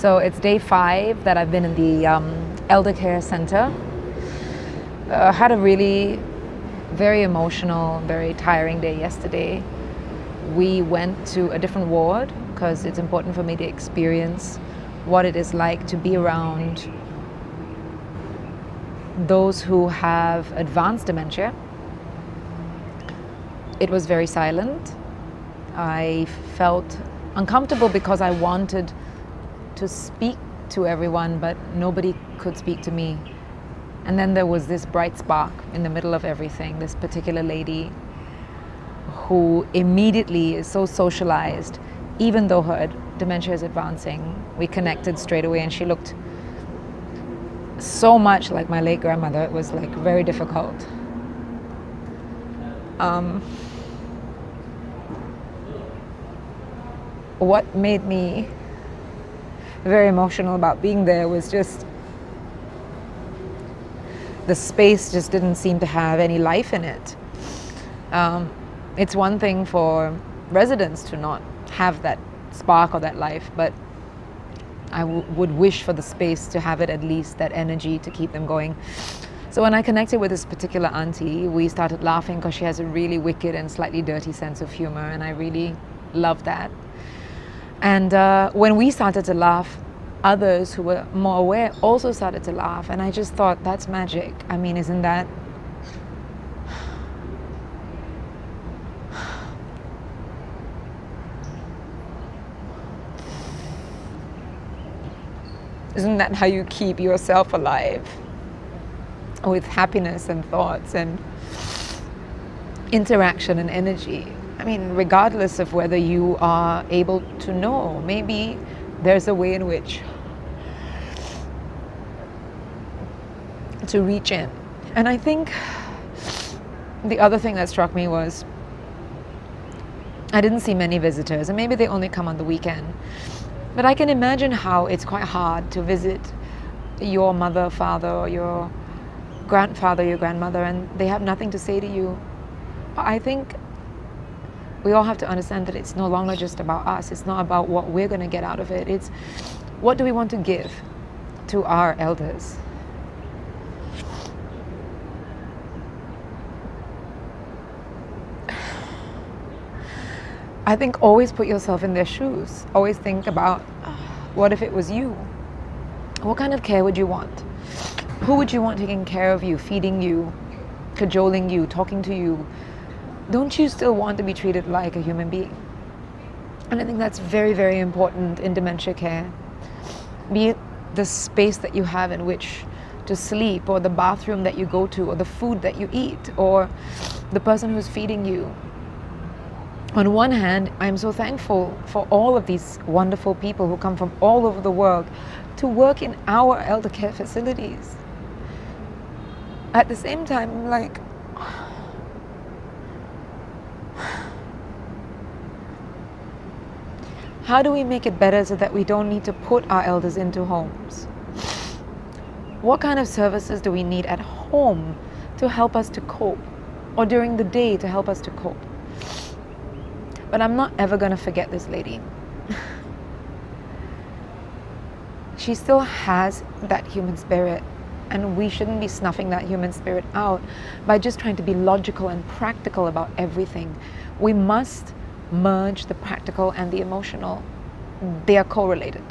So it's day 5 that I've been in the elder care center. Had a really very emotional, very tiring day yesterday. We went to a different ward because it's important for me to experience what it is like to be around those who have advanced dementia. It was very silent. I felt uncomfortable because I wanted to speak to everyone, but nobody could speak to me. And then there was this bright spark in the middle of everything, this particular lady who immediately is so socialized, even though her dementia is advancing. We connected straight away, and she looked so much like my late grandmother. It was like very difficult. What made me very emotional about being there was just the space just didn't seem to have any life in it. It's one thing for residents to not have that spark or that life, but I would wish for the space to have it, at least that energy to keep them going. So when I connected with this particular auntie, we started laughing because she has a really wicked and slightly dirty sense of humor, and I really love that. And when we started to laugh, others who were more aware also started to laugh, and I just thought, that's magic. I mean, isn't that? Isn't that how you keep yourself alive? With happiness and thoughts and interaction and energy. I mean, regardless of whether you are able to know, maybe there's a way in which to reach in. And I think the other thing that struck me was I didn't see many visitors, and maybe they only come on the weekend. But I can imagine how it's quite hard to visit your mother, father, or your grandfather, your grandmother, and they have nothing to say to you. But I think we all have to understand that it's no longer just about us. It's not about what we're going to get out of it. It's what do we want to give to our elders. I think always put yourself in their shoes. Always think about, what if it was you? What kind of care would you want? Who would you want taking care of you, feeding you, cajoling you, talking to you? Don't you still want to be treated like a human being? And I think that's very, very important in dementia care. Be it the space that you have in which to sleep, or the bathroom that you go to, or the food that you eat, or the person who's feeding you. On one hand, I'm so thankful for all of these wonderful people who come from all over the world to work in our elder care facilities. At the same time, I'm like, how do we make it better so that we don't need to put our elders into homes? What kind of services do we need at home to help us to cope, or during the day to help us to cope? But I'm not ever going to forget this lady. She still has that human spirit, and we shouldn't be snuffing that human spirit out by just trying to be logical and practical about everything. We must merge the practical and the emotional. They are correlated.